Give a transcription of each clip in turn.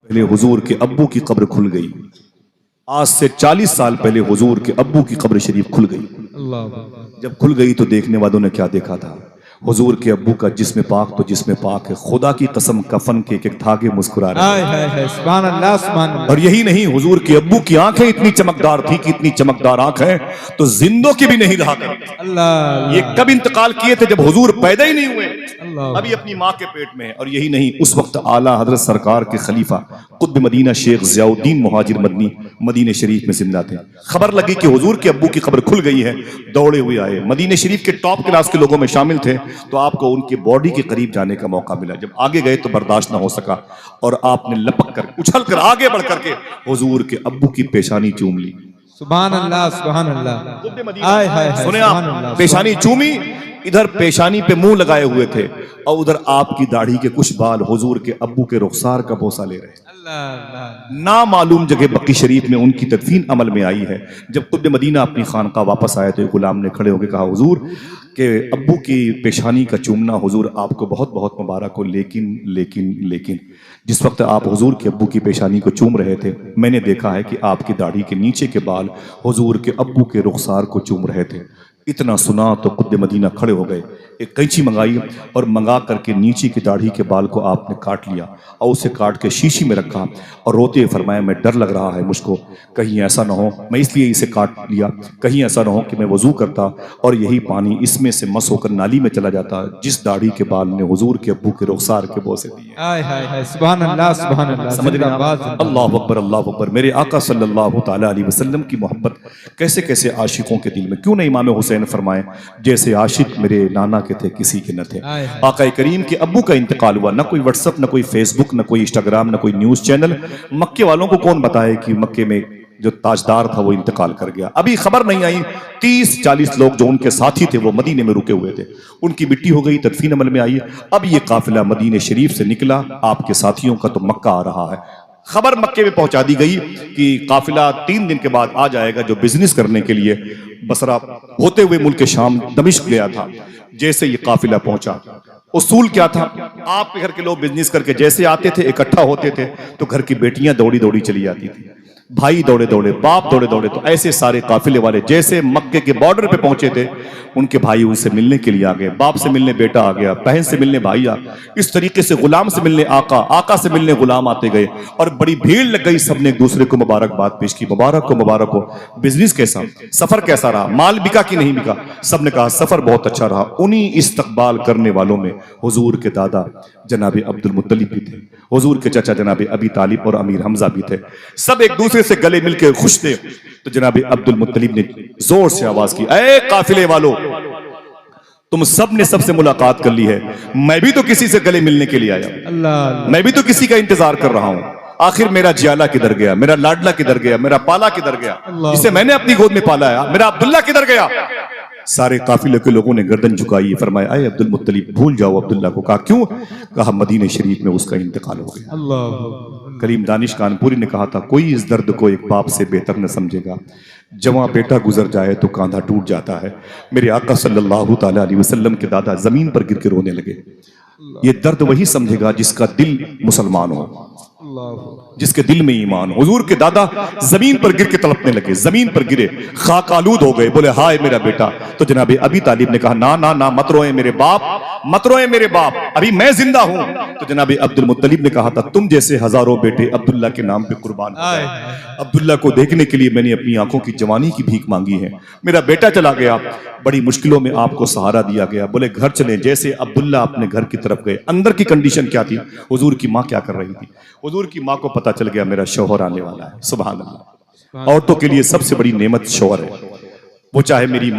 پہلے حضور کے ابو کی قبر کھل گئی. آج سے 40 سال پہلے حضور کے ابو کی قبر شریف کھل گئی. جب کھل گئی تو دیکھنے والوں نے کیا دیکھا تھا؟ حضور کے ابو کا جسم پاک تو جسم پاک ہے، خدا کی قسم کفن کے ایک ایک دھاگے مسکرا رہے ہیں. سبحان اللہ سبحان اللہ. اور یہی نہیں، حضور کے ابو کی آنکھیں اتنی چمکدار تھی کہ اتنی چمکدار آنکھیں تو زندوں کی بھی نہیں رہا کرتی. اللہ یہ کب انتقال کیے تھے؟ جب حضور پیدا ہی نہیں ہوئے، ابھی اپنی ماں کے پیٹ میں. اور یہی نہیں، اس وقت اعلیٰ حضرت سرکار کے خلیفہ قطب مدینہ شیخ ضیاء الدین مہاجر مدنی مدینہ شریف میں زندہ تھے. خبر لگی کہ حضور کے ابو کی قبر کھل گئی ہے، دوڑے ہوئے آئے. مدینہ شریف کے ٹاپ کلاس کے لوگوں میں شامل تھے، تو آپ کو ان کی باڈی کے قریب جانے کا موقع ملا. جب آگے گئے تو برداشت نہ ہو سکا اور آپ نے لپک کر اچھل کر آگے بڑھ کر کے حضور کے ابو کی پیشانی چوم لی. سبحان اللہ سبحان اللہ. سنیں آپ، پیشانی چومی. ادھر پیشانی پہ منہ لگائے ہوئے تھے اور ادھر آپ کی داڑھی کے کچھ بال حضور کے ابو کے رخسار کا بوسہ لے رہے ہیں. نامعلوم جگہ بقی شریف میں ان کی تدفین عمل میں آئی ہے. جب قطب مدینہ اپنی خانقاہ واپس آئے تو ایک غلام نے کھڑے ہو کے کہا، حضور کہ ابو کی پیشانی کا چومنا حضور آپ کو بہت بہت مبارک ہو، لیکن جس وقت آپ حضور کے ابو کی پیشانی کو چوم رہے تھے، میں نے دیکھا ہے کہ آپ کی داڑھی کے نیچے کے بال حضور کے ابو کے رخسار کو چوم رہے تھے. اتنا سنا تو قطب مدینہ کھڑے ہو گئے، ایک قینچی منگائی اور منگا کر کے نیچے کی داڑھی کے بال کو آپ نے کاٹ لیا اور اسے کاٹ کے شیشی میں رکھا اور روتے ہوئے فرمایا، میں ڈر لگ رہا ہے مجھ کو، کہیں ایسا نہ ہو، میں اس لیے اسے کاٹ لیا، کہیں ایسا نہ ہو کہ میں وضو کرتا اور یہی پانی اس میں سے مس ہو کر نالی میں چلا جاتا جس داڑھی کے بال نے حضور کے ابو کے رخسار کے بوسے دیے. سبحان اللہ سبحان اللہ. سمجھ رہے ہیں؟ اللہ اکبر اللہ اکبر. میرے آقا صلی اللہ تعالی علیہ وسلم کی محبت کیسے کیسے عاشقوں کے دل میں. کیوں نہیں امام حسین فرمائے، جیسے عاشق میرے نانا کے تھے کسی کے نہ تھے. آقا کریم کے ابو کا انتقال ہوا، نہ کوئی واٹس ایپ، نہ کوئی فیس بک، نہ کوئی انسٹاگرام، نہ کوئی نیوز چینل. مکے والوں کو کون بتائے کہ مکے میں جو تاجدار تھا وہ انتقال کر گیا؟ ابھی خبر نہیں آئی. 30-40 لوگ جو ان کے ساتھی تھے وہ مدینے میں رکے ہوئے تھے، ان کی مٹی ہو گئی، تدفین عمل میں آئی. اب یہ قافلہ مدینہ شریف سے نکلا، آپ کے ساتھیوں کا تو مکہ آ رہا ہے. خبر مکے میں پہنچا دی گئی کہ قافلہ 3 دن کے بعد آ جائے گا، جو بزنس کرنے کے لیے بصرہ ہوتے ہوئے ملک شام دمشق گیا تھا. جیسے یہ قافلہ پہنچا، اصول کیا تھا؟ آپ کے گھر کے لوگ بزنس کر کے جیسے آتے تھے، اکٹھا ہوتے تھے تو گھر کی بیٹیاں دوڑی دوڑی چلی آتی تھی، بھائی دوڑے دوڑے، باپ دوڑے دوڑے. تو ایسے سارے قافلے والے جیسے مکے کے بارڈر پہ پہنچے تھے، ان کے بھائی ان سے ملنے کے لیے آ گئے، باپ سے ملنے بیٹا آ گیا، بہن سے ملنے بھائی آ. اس طریقے سے غلام سے ملنے آقا، آقا سے ملنے غلام آتے گئے اور بڑی بھیڑ لگ گئی. سب نے ایک دوسرے کو مبارکباد پیش کی، مبارک ہو مبارک ہو. بزنس کیسا، سفر کیسا رہا، مال بکا کہ نہیں بکا؟ سب نے کہا سفر بہت اچھا رہا. انہی استقبال کرنے والوں میں حضور کے دادا جناب عبد المطلب بھی تھے، حضور کے چچا جناب ابی طالب اور امیر حمزہ بھی تھے. سب ایک دوسرے سے گلے مل کے خوش تھے. تو جناب عبد المطلب نے زور سے آواز کی، اے قافلے والو، تم سب نے سب سے ملاقات کر لی ہے، میں بھی تو کسی سے گلے ملنے کے لیے آیا، میں بھی تو کسی کا انتظار کر رہا ہوں. آخر میرا جیالہ کدھر گیا، میرا لاڈلا کدھر گیا، میرا پالا کدھر گیا، جسے میں نے اپنی گود میں پالا ہے، میرا عبداللہ کدھر گیا؟ سارے قافلے کے لوگوں نے گردن جھکائی. فرمایا، اے عبد المطلب بھول جاؤ عبداللہ کو. کہا کیوں؟ کہا مدینہ شریف میں اس کا انتقال ہو گیا. کریم دانش کانپوری نے کہا تھا، کوئی اس درد کو ایک باپ سے بہتر نہ سمجھے گا. جواں بیٹا گزر جائے تو کاندھا ٹوٹ جاتا ہے. میرے آقا صلی اللہ تعالی علیہ وسلم کے دادا زمین پر گر کے رونے لگے. یہ درد وہی سمجھے گا جس کا دل مسلمان ہو، جس کے دل میں ایمان. حضور کے دادا زمین پر گر کے تڑپنے لگے، زمین پر گرے، خاک آلود ہو گئے، بولے ہائے میرا بیٹا. تو جناب ابی طالب نے کہا، نا مت روئے میرے باپ، مت روئے میرے باپ، ابھی میں زندہ ہوں. تو جناب عبد المطلب نے کہا تھا، تم جیسے ہزاروں بیٹے عبداللہ کے نام پہ قربان ہو گئے. عبداللہ کو دیکھنے کے لیے میں نے اپنی آنکھوں کی جوانی کی بھیک مانگی ہے. میرا بیٹا چلا گیا، بڑی مشکلوں میں آپ کو سہارا دیا گیا. بولے گھر چلیں. جیسے عبداللہ اپنے گھر کی طرف گئے، اندر کی کنڈیشن کیا تھی؟ حضور کی ماں کیا کر رہی تھی؟ حضور کی ماں کو پتا چل گیا میرا شوہر آنے والا ہے. سبحان اللہ. عورتوں کے لیے سب سے بڑی نعمت شوہر ہے. وہ چاہے میری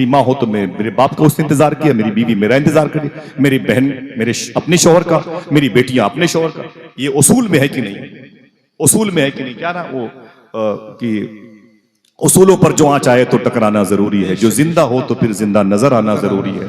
ماں ہو تو میرے باپ کا اس نے انتظار کیا، میری بیوی میرا انتظار کری، میری بہن میرے اپنے شوہر کا، میری بیٹیاں اپنے شوہر کا. یہ اصول میں ہے کہ نہیں؟ اصول میں ہے کہ نہیں؟ کیا نا وہ کہ اصولوں پر جو آنچ آئے تو ٹکرانا ضروری ہے، جو زندہ ہو تو پھر زندہ نظر آنا ضروری ہے.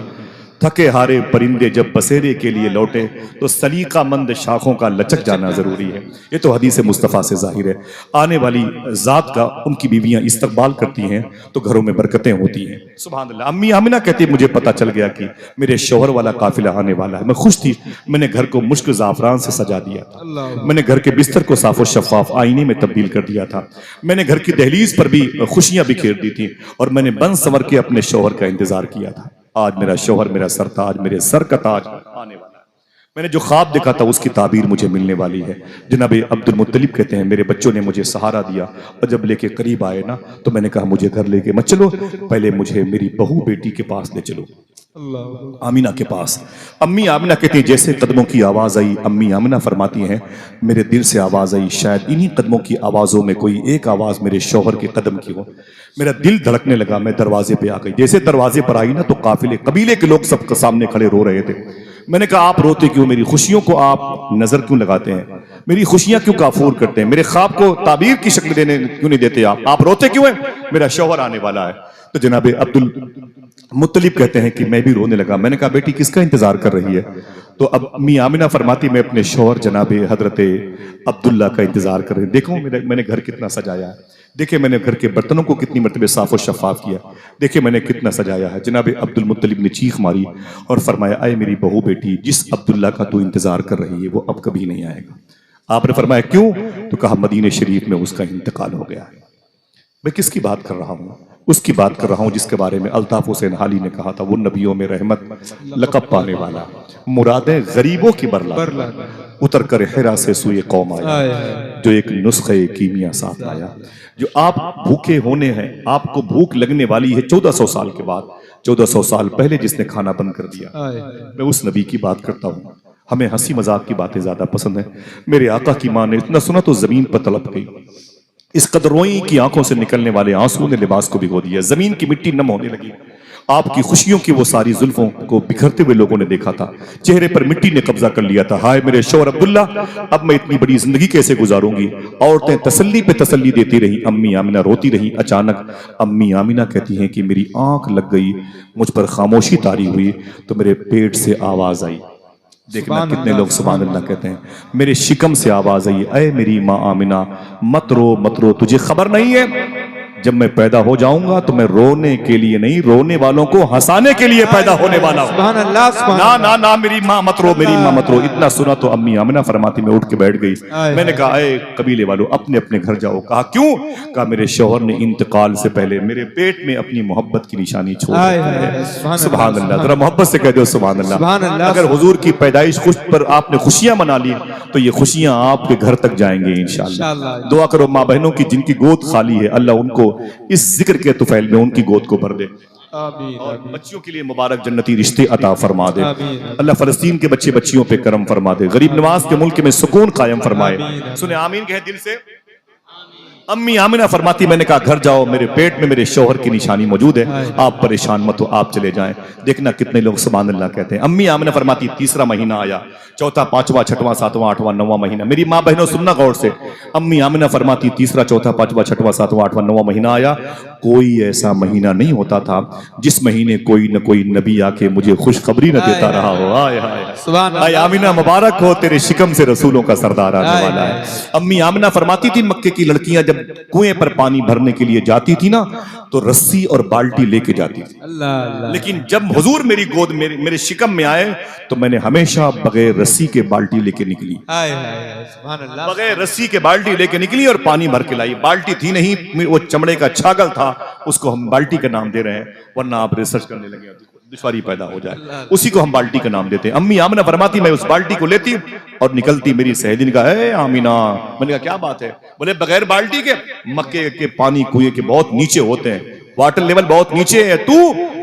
थके हारे परिंदे जब बसेरे के लिए लौटे तो सलीका मंद शाखों का लचक जाना जरूरी है। ये तो हदीस मुस्तफ़ा से जाहिर है। आने वाली जात का उनकी बीवियां इस्तकबाल करती हैं तो घरों में बरकतें होती हैं। सुभान अल्लाह। अम्मी आमिना कहती है मुझे पता चल गया कि मेरे शौहर वाला काफिला आने वाला है। मैं खुश थी। मैंने घर को मुश्क ज़ाफ़रान से सजा दिया था। मैंने घर के बिस्तर को साफ़ो शफ़ाफ आईने में तब्दील कर दिया था। मैंने घर की दहलीज पर भी खुशियां बिखेर दी थी और मैंने बन संवर के अपने शौहर का इंतजार किया था। आज मेरा शौहर, मेरा सरताज, मेरे सर का ताज आने वाला है। मैंने जो ख्वाब देखा था उसकी ताबीर मुझे मिलने वाली है। जनाब अब्दुल मुत्तलिब कहते हैं मेरे बच्चों ने मुझे सहारा दिया और जब लेके करीब आए ना तो मैंने कहा मुझे घर लेके मत चलो, पहले मुझे मेरी बहू बेटी के पास ले चलो, आमिना के पास। अम्मी आमिना कहती हैं जैसे कदमों की आवाज आई, अम्मी आमिना फरमाती हैं मेरे दिल से आवाज आई, शायद इन्हीं कदमों की आवाजों में कोई एक आवाज मेरे शौहर के कदम की हो। मेरा दिल धड़कने लगा। मैं दरवाजे पे आ गई। जैसे दरवाजे पर आई ना तो काफिले कबीले के लोग सबके सामने खड़े रो रहे थे। मैंने कहा आप रोते क्यों? मेरी खुशियों को आप नजर क्यों लगाते हैं? मेरी खुशियां क्यों काफूर करते हैं? मेरे ख्वाब को ताबीर की शक्ल देने क्यों नहीं देते आप रोते क्यों हैं? मेरा शौहर आने वाला है। तो जनाब अब्दुल मुत्तलिब कहते हैं कि मैं भी रोने लगा। मैंने कहा बेटी किसका इंतजार कर रही है? तो अब अम्मी आमिना फरमाती मैं अपने शौहर जनाब हजरत अब्दुल्ला का इंतजार कर रही हूं। देखो मैंने घर कितना सजाया है, देखिए मैंने घर के बर्तनों को कितनी मरतबे साफ और शफाफ किया, देखिए मैंने कितना सजाया है। जनाब अब्दुल मुत्तलिब ने चीख मारी और फरमाया आए मेरी बहू बेटी, जिस अब्दुल्ला का तू इंतजार कर रही है वो अब कभी नहीं आएगा। आपने फरमाया क्यों? तो कहा मदीने शरीफ में उसका इंतकाल हो गया है। मैं किसकी बात कर रहा हूँ? उसकी बात कर रहा हूँ जिसके बारे में अल्ताफ हुसैन हाली ने कहा था वो नबियों में रहमत लक़ब पाने वाला, मुरादें गरीबों की बरला, उतर कर हिरा से सुए कौम आया, जो एक नुस्खे कीमिया साथ आया। जो आप भूखे होने हैं, आपको भूख लगने वाली है 1400 साल के बाद, 1400 साल पहले जिसने खाना बंद कर दिया, मैं उस नबी की बात करता हूँ। हमें हंसी मजाक की बातें ज्यादा पसंद है। मेरे आका की माँ ने इतना सुना तो जमीन पर तड़प गई। इस कदर रोई की आंखों से निकलने वाले आंसू ने लिबास को भिगो दिया। जमीन की मिट्टी नम होने लगी। आपकी खुशियों की वो सारी जुल्फों को बिखरते हुए लोगों ने देखा था। चेहरे पर मिट्टी ने कब्जा कर लिया था। हाय मेरे शौहर अब्दुल्ला, अब मैं इतनी बड़ी जिंदगी कैसे गुजारूंगी? औरतें तसल्ली पे तसल्ली देती रही, अम्मी आमिना रोती रही। अचानक अम्मी आमिना कहती हैं कि मेरी आंख लग गई, मुझ पर खामोशी तारी हुई तो मेरे पेट से आवाज आई। देखना कितने लोग सुभान अल्लाह कहते हैं। मेरे शिकम से आवाज आई, ऐ मेरी माँ आमिना मत रो, तुझे खबर नहीं है जब मैं पैदा हो जाऊंगा तो मैं रोने के लिए नहीं, रोने वालों को हंसाने के लिए पैदा होने वाला हूं। सुभान अल्लाह, ना ना ना मेरी माँ मत रो, मेरी माँ मत रो। इतना सुना तो अम्मी आमिना फरमाती मैं उठ के बैठ गई। मैंने कहा ऐ कबीले वालों अपने अपने घर जाओ। कहा क्यों? कहा मेरे शौहर ने इंतकाल से पहले मेरे पेट में अपनी मोहब्बत की निशानी छोड़ दी। सुभान अल्लाह, जरा मोहब्बत से कह दो सुभान अल्लाह। अगर हुजूर की पैदाइश खुश पर आपने खुशियां मना ली तो ये खुशियां आपके घर तक जाएंगे इंशाअल्लाह। दुआ करो माँ बहनों की जिनकी गोद खाली है, अल्लाह उनको इस जिक्र के तुफैल में उनकी गोद को भर दे। और बच्चियों के लिए मुबारक जन्नती रिश्ते अता फरमा दे। अल्लाह फलस्तीन के बच्चे बच्चियों पे करम फरमा दे। गरीब नवाज के मुल्क में सुकून कायम फरमाए। सुने आमीन कहे दिल से। अम्मी आमिना फरमाती मैंने कहा घर जाओ, मेरे पेट में मेरे शौहर की निशानी मौजूद है, आप परेशान मत हो, आप चले जाएं। देखना कितने लोग सुभान अल्लाह कहते हैं। अम्मी आमिना फरमाती तीसरा महीना आया, चौथा, पांचवा, छठवां, सातवां, आठवां, नौवां महीना। मेरी माँ बहनों सुनना गौर से। अम्मी आमिना फरमाती तीसरा, चौथा, पांचवा, छठवां, सातवां, आठवां, नौवां महीना आया। कोई ऐसा महीना नहीं होता था जिस महीने कोई न कोई नबी आके मुझे खुशखबरी न देता रहा हो। आय आमिना मुबारक हो, तेरे शिकम से रसूलों का सरदार आने वाला है। अम्मी आमिना फरमाती थी मक्के की लड़कियां जब कुएं पर पानी भरने के लिए जाती थी ना तो रस्सी और बाल्टी लेके जाती थी। लेकिन जब हुजूर मेरी गोद मेरे शिकम में आए तो मैंने हमेशा बगैर रस्सी के बाल्टी लेके निकली। बगैर रस्सी के बाल्टी लेके निकली और पानी भर के लाई। बाल्टी थी नहीं, वो चमड़े का छागल था, उसको हम बाल्टी का नाम दे रहे हैं, वरना आप रिसर्च करने लगे दुश्वारी पैदा हो जाए। उसी को हम बाल्टी का नाम देते हैं। अम्मी आमिना फरमाती मैं उस बाल्टी को लेती और निकलती। मेरी सहेली ने कहा ए आमिना, मैंने कहा क्या बात है? बोले बगैर बाल्टी के मक्के के पानी कुएं के बहुत नीचे होते हैं, वाटर लेवल बहुत नीचे है, तू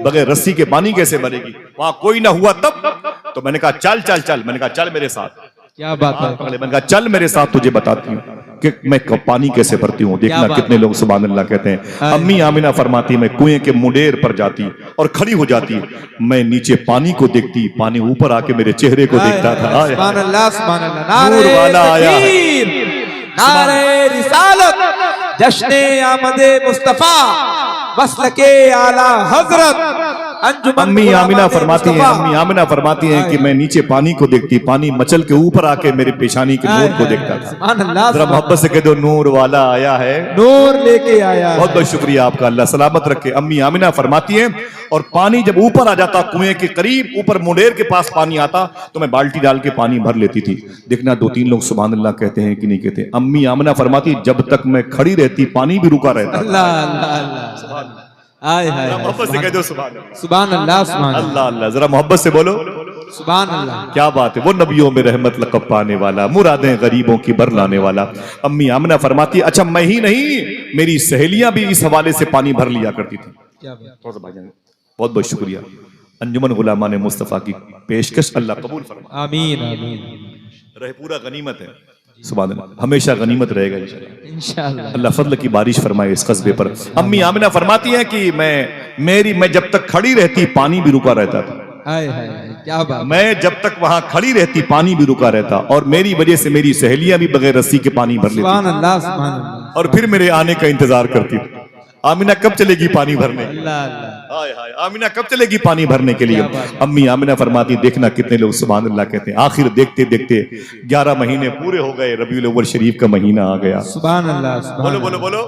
बगैर रस्सी के पानी कैसे भरेगी? वहां कोई ना हुआ तब तो मैंने कहा चल चल चल, मैंने कहा चल मेरे साथ। क्या बात है? मैंने कहा चल मेरे साथ, तुझे बताती हूँ कि मैं पानी कैसे भरती हूँ। देखना कितने लोग सुभान अल्लाह कहते हैं। अम्मी आमिना फरमाती मैं कुएं के मुंडेर पर जाती और खड़ी हो जाती। मैं नीचे पानी को देखती, पानी ऊपर आके मेरे चेहरे को देखता था। सुभान अल्लाह, सुभान अल्लाह। नूर वाला आया, नारे रिसालत, जश्ने आमदे मुस्तफा, मसलके आला हजरत, انجمن अम्मी गुलामा आमिना ने फरमाती हैं, मुस्तफा। अम्मी आमिना फरमाती हैं कि मैं नीचे पानी को देखती, पानी मचल के ऊपर आके मेरे पेशानी के नूर को देखता था। सुभान अल्लाह, जरा मोहब्बत से कह दो, नूर वाला आया है। नूर लेके आया बहुत बहुत शुक्रिया आपका, अल्लाह सलामत रखे। अम्मी आमिना फरमाती हैं, और पानी जब ऊपर आ जाता, कुएं के करीब ऊपर मुंडेर के पास पानी आता, तो मैं बाल्टी डाल के पानी भर लेती थी। देखना 2-3 लोग सुभान अल्लाह कहते हैं कि नहीं कहते। अम्मी आमिना फरमाती, जब तक मैं खड़ी रहती पानी भी रुका रहता था। अल्लाह अल्लाह अल्लाह, आय हाय हाय, मोहब्बत से कह दो सुभान अल्लाह। सुभान अल्लाह, सुभान अल्लाह, अल्लाह अल्लाह, जरा मोहब्बत से बोलो सुभान अल्लाह। क्या बात है। वो नबियों में रहमत लक़ब पाने वाला, मुरादें गरीबों की बर लाने वाला। अम्मी आमिना फरमाती, अच्छा मैं ही नहीं, मेरी सहेलियां भी इस हवाले से पानी भर लिया करती थी। क्या बात, बहुत बहुत शुक्रिया। अंजुमन गुलामा ने मुस्तफ़ा की पेशकश अल्लाह कबूल फरमा। आमीन आमीन, रहे पूरा गनीमत है, सुभान अल्लाह, हमेशा गनीमत रहेगा इंशाअल्लाह। इंशाअल्लाह। अल्लाह फضل की बारिश फरमाए इस कस्बे पर। अम्मी आमिना फरमाती हैं कि मैं जब तक खड़ी रहती पानी भी रुका रहता था। हाय हाय हाय, क्या बात, मैं जब तक वहां खड़ी रहती पानी भी रुका रहता, और मेरी वजह से मेरी सहेलियां भी बगैर रस्सी के पानी भर सुभान लेती, अल्लाह, सुभान अल्लाह, और फिर मेरे आने का इंतजार करती। आमिना कब चलेगी पानी भरने? अल्लाह अल्लाह, हाय हाय, आमिना कब चलेगी पानी भरने के लिए? अम्मी आमिना फरमाती, देखना कितने लोग सुभान अल्लाह कहते हैं। आखिर देखते देखते 11 महीने पूरे हो गए, रबीउल अव्वल शरीफ का महीना आ गया। सुभान अल्लाह, सुभान बोलो बोलो बोलो।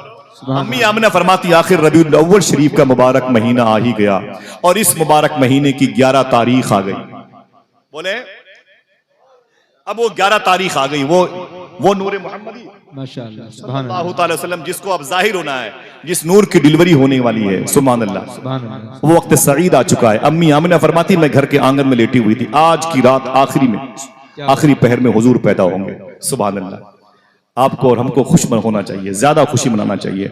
अम्मी आमिना फरमाती, आखिर रबीउल अव्वल शरीफ का मुबारक महीना आ ही गया, और इस मुबारक महीने की 11 तारीख आ गई। बोले अब वो 11 तारीख आ गई, वो नूर मोहम्मदी माशाअल्लाह, सुभान अल्लाह, सल्लल्लाहु अलैहि वसल्लम, जिसको अब जाहिर होना है, जिस नूर की डिलीवरी होने वाली है, सुभान अल्लाह, सुभान अल्लाह, वो वक्त सईद आ चुका है। अम्मी आमिना फरमाती, मैं घर के आंगन में लेटी हुई थी, आज की रात आखिरी पहर में हुजूर पैदा होंगे। सुभान अल्लाह, आपको और हमको खुश होना चाहिए, ज्यादा खुशी मनाना चाहिए।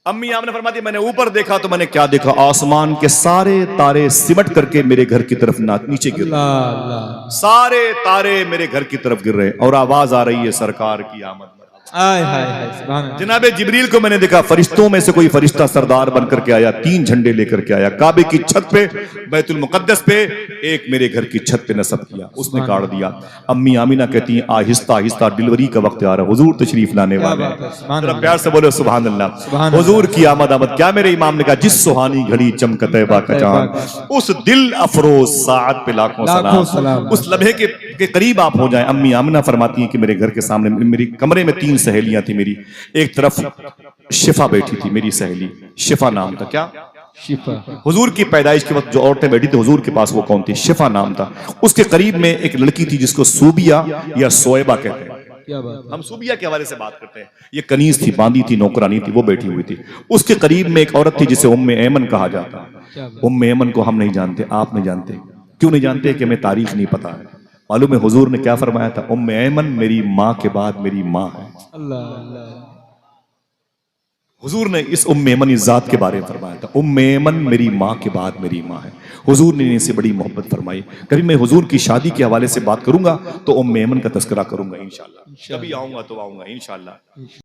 अम्मी आमिना फरमाती, मैंने ऊपर देखा तो मैंने क्या देखा, आसमान के सारे तारे सिमट करके मेरे घर की तरफ नीचे गिर रहे, अल्लाह अल्लाह, सारे तारे मेरे घर की तरफ गिर रहे हैं, और आवाज आ रही है सरकार की आमद। हाय हाय हाय, सुभान अल्लाह, जनाबे जिब्रील को मैंने देखा, फरिश्तों में से कोई फरिश्ता सरदार बन करके आया, 3 झंडे लेकर के आया, काबे की छत पे, बैतुल मुकद्दस पे, एक मेरे घर की छत पे नस्ब किया, उसने काट दिया। अम्मी आमिना कहती हैं, आहिस्ता आहिस्ता डिलीवरी का वक्त आ रहा है, हुजूर तशरीफ लाने वाले हैं। जरा प्यार से बोलो सुभान अल्लाह। हुजूर की आमद आमद। क्या मेरे इमाम ने कहा, जिस सुहानी घड़ी चमक तैबा का चांद, उस दिल अफरोज साअत पे लाखों सलाम, उस लम्हे के करीब आप हो जाएं। अम्मी आमिना फरमाती हैं कि मेरे घर के सामने मेरी कमरे में 3 सहेलियां थी मेरी, एक तरफ शिफा बैठी थी, मेरी सहेली शिफा नाम था। क्या? शिफा। हुजूर की पैदाइश के वक्त जो औरतें बैठी थी हुजूर के पास, वो कौन थी? शिफा नाम था। उसके करीब में एक लड़की थी जिसको सूबिया या सोएबा कहते हैं। क्या बात, हम सूबिया के हवाले से बात करते हैं। ये कनीज थी, बांदी थी, नौकरानी थी, वो बैठी हुई थी। उसके करीब में एक औरत थी जिसे उम्मे ऐमन कहा जाता है। उम्मे ऐमन को हम नहीं जानते, आप नहीं जानते। क्यों नहीं जानते? कि हमें तारीख नहीं पता है। मालूम है हुजूर ने क्या फरमाया था? उम्मे ऐमन मेरी माँ के बाद मेरी माँ है। अल्लाह अल्लाह, हुजूर ने इस उम्मे ऐमन ज़ात के बारे में फरमाया था, उम्मे ऐमन मेरी माँ के बाद मेरी माँ है। हुजूर ने इनसे बड़ी मोहब्बत फरमाई। कभी मैं हुजूर की शादी के हवाले से बात करूंगा तो उम्मे ऐमन का तस्करा करूंगा इंशाअल्लाह। कभी आऊंगा तो आऊंगा इंशाअल्लाह।